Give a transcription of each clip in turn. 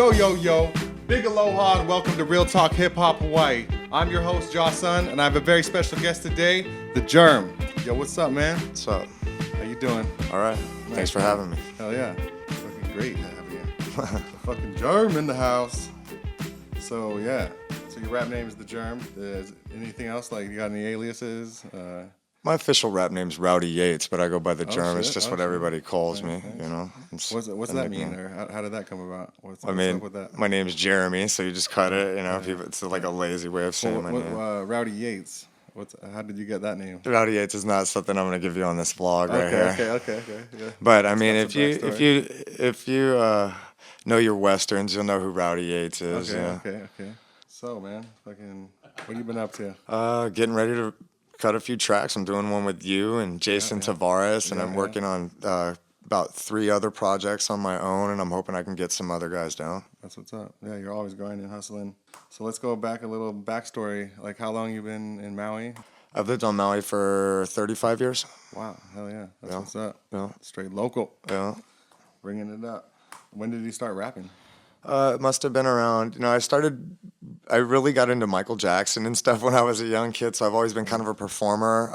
Yo, yo, yo. Big aloha and welcome to Real Talk Hip Hop Hawaii. I'm your host, Josun, and I have a very special guest today, the Jerm. Yo, what's up, man? What's up? How you doing? All right. Nice. Thanks for having me. Hell yeah. Fucking great to have you. The fucking Jerm in the house. So, yeah. So your rap name is the Jerm. Is anything else? Like, you got any aliases? My official rap name's Rowdy Yates, but I go by the Jerm. It's just what everybody calls me, Okay. you know. What's that mean, or how did that come about? What's up with that? My name's Jeremy, so you just cut it, you know. People, it's like a lazy way of saying my name. Rowdy Yates. How did you get that name? Rowdy Yates is not something I'm going to give you on this vlog right here. Okay. Yeah. But I mean, if you know your westerns, you'll know who Rowdy Yates is. Okay. So, man, fucking, what have you been up to? Getting ready to cut a few tracks. I'm doing one with you and Jason Tavares, and I'm working on about 3 other projects on my own, and I'm hoping I can get some other guys down. That's what's up. Yeah, you're always grinding, hustling. So let's go back a little backstory. Like, how long you been in Maui? I've lived on Maui for 35 years. Wow, hell yeah. That's what's up. Yeah. Straight local. Yeah. Bringing it up. When did you start rapping? It must have been around, I really got into Michael Jackson and stuff when I was a young kid, so I've always been kind of a performer.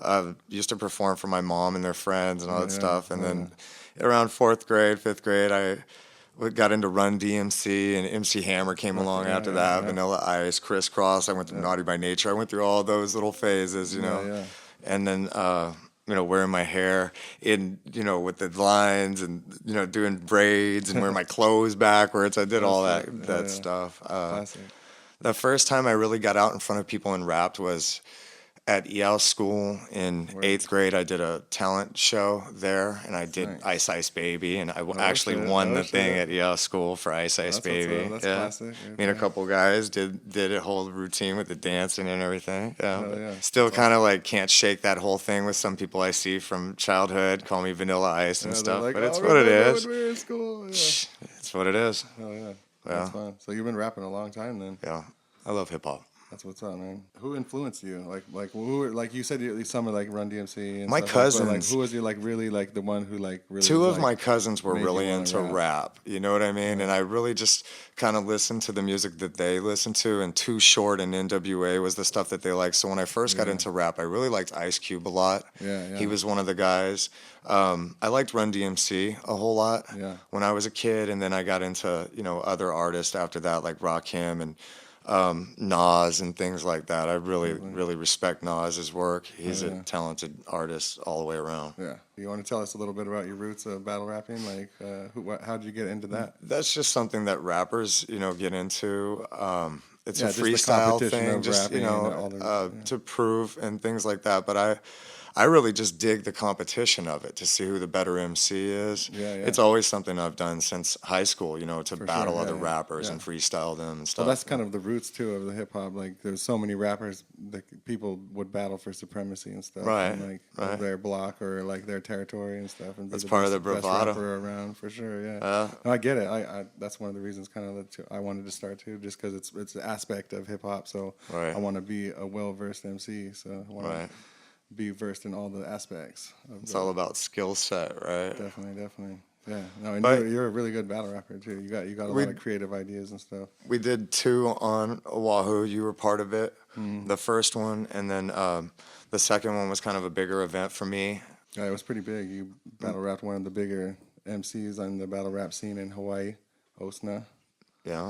I used to perform for my mom and their friends and all that stuff. And then around 4th grade, 5th grade, I got into Run DMC, and MC Hammer came along after that, Vanilla Ice, Crisscross. I went to Naughty by Nature. I went through all those little phases, you know. And then wearing my hair in, with the lines and, doing braids and wearing my clothes backwards. I did all that stuff. Classic. The first time I really got out in front of people and rapped was at EL school in 8th grade. I did a talent show there, and I did Ice Ice Baby, and I actually won the thing at EL school for Ice Ice Baby. That's classic. Me and a couple guys did a whole routine with the dancing and everything. Still kind of like can't shake that whole thing with some people I see from childhood. Call me Vanilla Ice and stuff, like, but it's what it is. When we were in school. It's what it is. Oh yeah. That's fun. So you've been rapping a long time then? Yeah, I love hip hop. That's what's up, man. Who influenced you? Like you said, some of like Run DMC and my stuff cousins. Like, who was you really the one who really? 2 of my cousins were really into rap. You know what I mean? And I really just kind of listened to the music that they listened to. And Too Short and NWA was the stuff that they liked. So when I first got into rap, I really liked Ice Cube a lot. Yeah. He was one of the guys. I liked Run DMC a whole lot when I was a kid, and then I got into other artists after that, like Rakim and Nas and things like that. I really respect Nas's work. He's a talented artist all the way around. Yeah. You want to tell us a little bit about your roots of battle rapping? Like, how did you get into that? That's just something that rappers, get into. It's a freestyle thing, just to prove and things like that. But I really just dig the competition of it to see who the better MC is. It's always something I've done since high school, to battle other rappers and freestyle them and stuff. Well, that's kind of the roots, too, of the hip-hop. Like, there's so many rappers that people would battle for supremacy and stuff. Right, and, like, their block or, like, their territory and stuff. And that's part of the bravado. Best rapper around, for sure, No, I get it. I that's one of the reasons kind of that I wanted to start, too, just because it's an aspect of hip-hop. So I want to be a well-versed MC. So I want to be versed in all the aspects. It's all about skill set, right? Definitely. Yeah. No, and you're a really good battle rapper too. You got a lot of creative ideas and stuff. We did 2 on Oahu. You were part of it. The first one, and then the second one was kind of a bigger event for me. Yeah, it was pretty big. You battle rapped one of the bigger MCs on the battle rap scene in Hawaii, Osna. Yeah.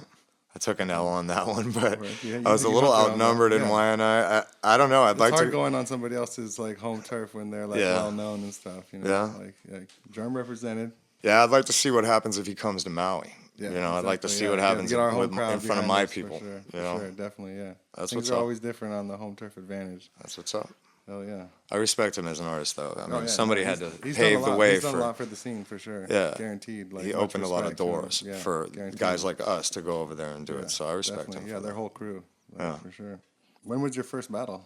I took an L on that one, but I was a little outnumbered in Waianae. I don't know. It's hard going on somebody else's like home turf when they're like well known and stuff. Like Jerm represented. Yeah, I'd like to see what happens if he comes to Maui. I'd like to see what happens in front of my people. For sure, definitely, That's Things what's are up. always different on the home turf advantage. That's what's up. Hell yeah. I respect him as an artist, though. I mean, somebody had to he's pave the way He's done a lot for the scene, for sure. Yeah. Guaranteed. Like, he opened a lot of doors for guys like us to go over there and do it, so I respect him. Yeah, their whole crew. For sure. When was your first battle?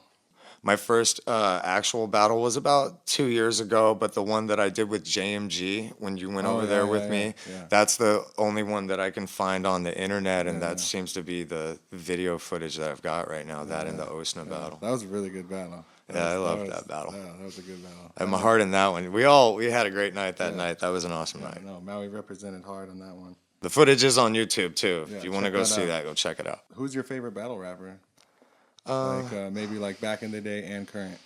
My first actual battle was about 2 years ago, but the one that I did with JMG when you went over there with me, that's the only one that I can find on the internet, and that seems to be the video footage that I've got right now, that and the Osna battle. That was a really good battle. I loved that battle. Yeah, that was a good battle. I had my heart in that one. We had a great night that night. That was an awesome night. No, Maui represented hard on that one. The footage is on YouTube too. If you want to go see that, go check it out. Who's your favorite battle rapper? Maybe like back in the day and current.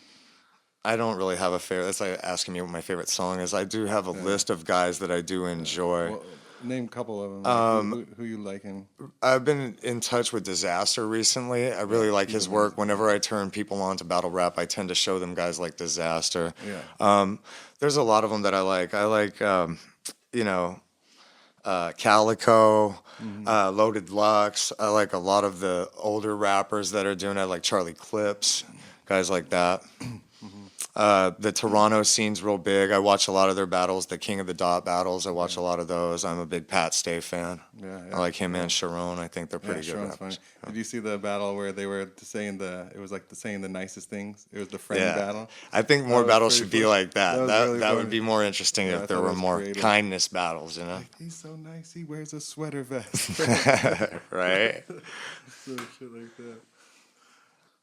I don't really have a favorite. That's like asking me what my favorite song is. I do have a list of guys that I do enjoy. Well, name a couple of them. Like who you liking? I've been in touch with Disaster recently. I really like his work. Whenever I turn people on to battle rap, I tend to show them guys like Disaster. Yeah. There's a lot of them that I like. I like, Calico, Loaded Lux. I like a lot of the older rappers that are doing it, like Charlie Clips, guys like that. The Toronto scene's real big. I watch a lot of their battles, the King of the Dot battles. I watch a lot of those. I'm a big Pat Stay fan. Yeah. I like him and Sharon. I think they're pretty good rappers. Funny. Did you see the battle where they were saying it was like saying the nicest things? It was the friend battle. I think more battles should be like that. That would be more interesting if there were more kindness battles, you know? Like, he's so nice, he wears a sweater vest. Right? So shit like that.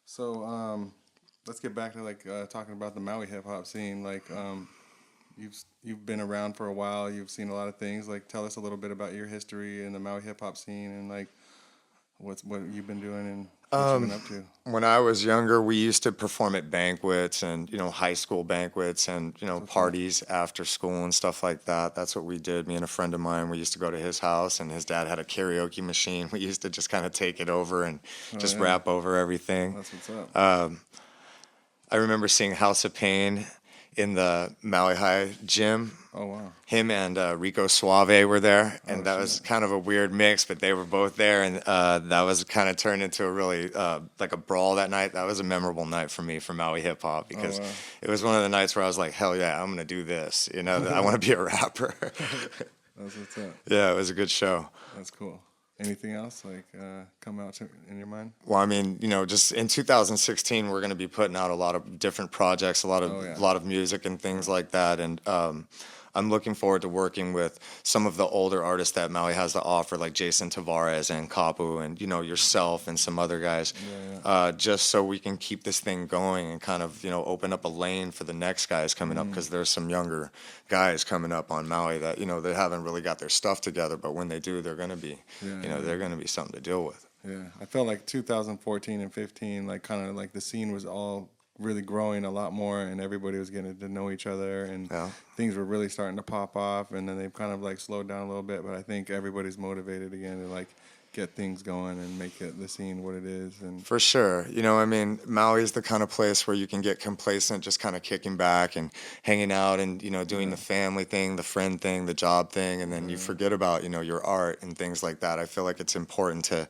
So, let's get back to like talking about the Maui hip hop scene. Like, you've been around for a while. You've seen a lot of things. Like, tell us a little bit about your history in the Maui hip hop scene and like what you've been doing and what you've been up to. When I was younger, we used to perform at banquets and high school banquets and parties after school and stuff like that. That's what we did. Me and a friend of mine, we used to go to his house, and his dad had a karaoke machine. We used to just kind of take it over and rap over everything. That's what's up. I remember seeing House of Pain in the Maui High gym. Oh, wow. Him and Rico Suave were there, and that was kind of a weird mix, but they were both there, and that was kind of turned into a really, like a brawl that night. That was a memorable night for me for Maui hip-hop because it was one of the nights where I was like, hell yeah, I'm going to do this. I want to be a rapper. That's what's up. Yeah, it was a good show. That's cool. Anything else like come out in your mind? Well, I mean, just in 2016, we're going to be putting out a lot of different projects, a lot of music and things like that, and I'm looking forward to working with some of the older artists that Maui has to offer, like Jason Tavares and Kapu and yourself and some other guys, just so we can keep this thing going and kind of open up a lane for the next guys coming up, because there's some younger guys coming up on Maui that they haven't really got their stuff together, but when they do, they're going to be they're going to be something to deal with. Yeah, I felt like 2014 and 15, like kind of like the scene was all really growing a lot more, and everybody was getting to know each other, and things were really starting to pop off, and then they've kind of like slowed down a little bit, but I think everybody's motivated again to like get things going and make the scene what it is. And for sure, I mean, Maui is the kind of place where you can get complacent, just kind of kicking back and hanging out and doing the family thing, the friend thing, the job thing, and then you forget about your art and things like that. I feel like it's important to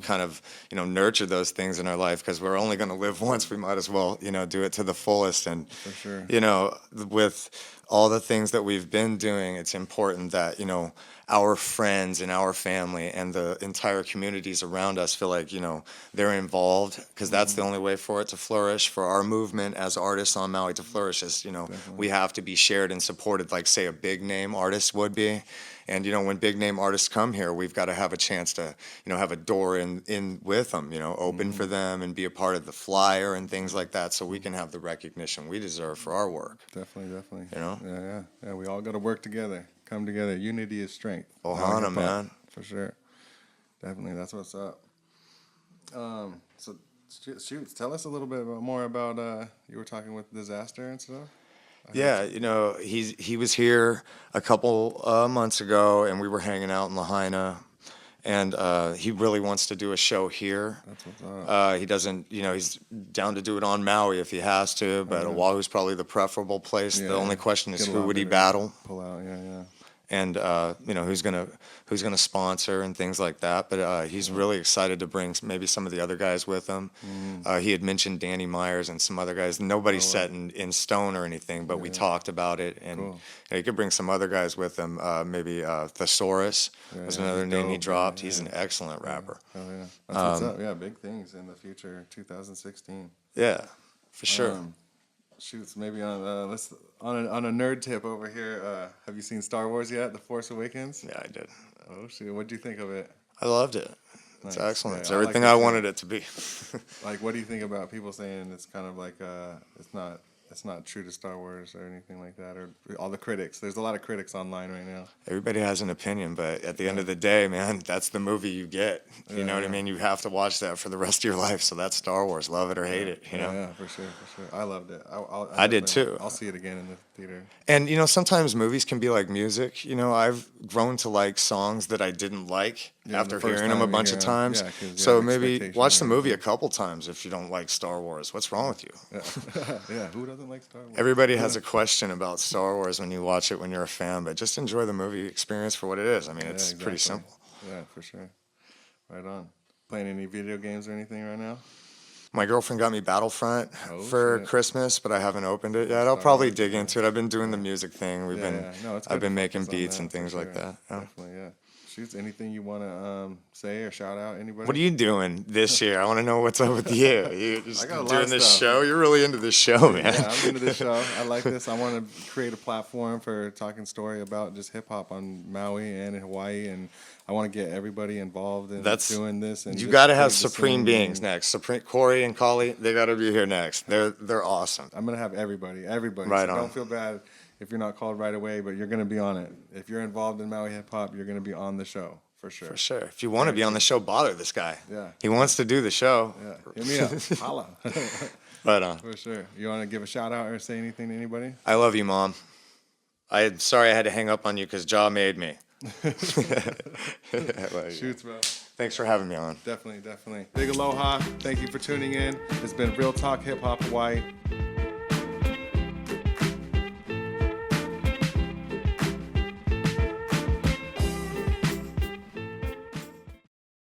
kind of nurture those things in our life, because we're only going to live once. We might as well do it to the fullest. And for sure, with all the things that we've been doing, it's important that our friends and our family and the entire communities around us feel like they're involved, because that's the only way for it to flourish, for our movement as artists on Maui to flourish. Is we have to be shared and supported, like say a big name artist would be. And when big name artists come here, we've got to have a chance to have a door in with them, open for them and be a part of the flyer and things like that, so we can have the recognition we deserve for our work. Definitely. Yeah. We all got to work together, come together. Unity is strength. Ohana, man. For sure. Definitely, that's what's up. So shoot, tell us a little bit more about you were talking with Disaster and stuff. Yeah, he was here a couple months ago, and we were hanging out in Lahaina, and he really wants to do a show here. That's what's up. He doesn't, he's down to do it on Maui if he has to, but Oahu's probably the preferable place. The only question is, who would he battle? Pull out, yeah. And who's gonna sponsor and things like that. But he's really excited to bring maybe some of the other guys with him. He had mentioned Danny Myers and some other guys. Nobody's set in stone or anything, but we talked about it, and he could bring some other guys with him. Maybe Thesaurus was another name he dropped. He's an excellent rapper. Oh yeah, that's what's up. Yeah, big things in the future, 2016. Yeah, for sure. Shoots, maybe on a nerd tip over here. Have you seen Star Wars yet? The Force Awakens? Yeah, I did. Oh shoot, what'd you think of it? I loved it. It's excellent. Yeah, it's everything I wanted it to be. Like, what do you think about people saying it's kind of like it's not that's not true to Star Wars or anything like that, or all the critics. There's a lot of critics online right now. Everybody has an opinion, but at the end of the day, man, that's the movie you get. You know what I mean? You have to watch that for the rest of your life. So that's Star Wars. Love it or hate it. You know? Yeah, for sure. I loved it. I did too. I'll see it again in the theater. And sometimes movies can be like music. I've grown to like songs that I didn't like after hearing them a bunch of times. So maybe watch the movie a couple times if you don't like Star Wars. What's wrong with you? Yeah, who doesn't like Star Wars? Everybody has a question about Star Wars when you watch it when you're a fan, but just enjoy the movie experience for what it is. I mean, it's pretty simple. Yeah, for sure. Right on. Playing any video games or anything right now? My girlfriend got me Battlefront for Christmas, but I haven't opened it yet. I'll probably dig into it. I've been doing the music thing. I've been making beats and things like that. Definitely, yeah. Shoots, anything you want to say or shout out? Anybody? What are you doing this year? I want to know what's up with you. You're just doing this show. You're really into this show, man. Yeah, I'm into this show. I like this. I want to create a platform for talking story about just hip hop on Maui and in Hawaii, and I want to get everybody involved in doing this. And you got to have Supreme Beings next. Corey and Collie, they got to be here next. They're awesome. I'm gonna have everybody. Right so on. Don't feel bad if you're not called right away, but you're going to be on it. If you're involved in Maui hip hop, you're going to be on the show for sure. For sure. If you want to be on the show, bother this guy. Yeah. He wants to do the show. Yeah. Hit me up. Holla. Right on. For sure. You want to give a shout out or say anything to anybody? I love you, Mom. I'm sorry I had to hang up on you because Jaw made me. Shoots, bro. Thanks for having me on. Definitely. Big aloha. Thank you for tuning in. It's been Real Talk Hip Hop Hawaii.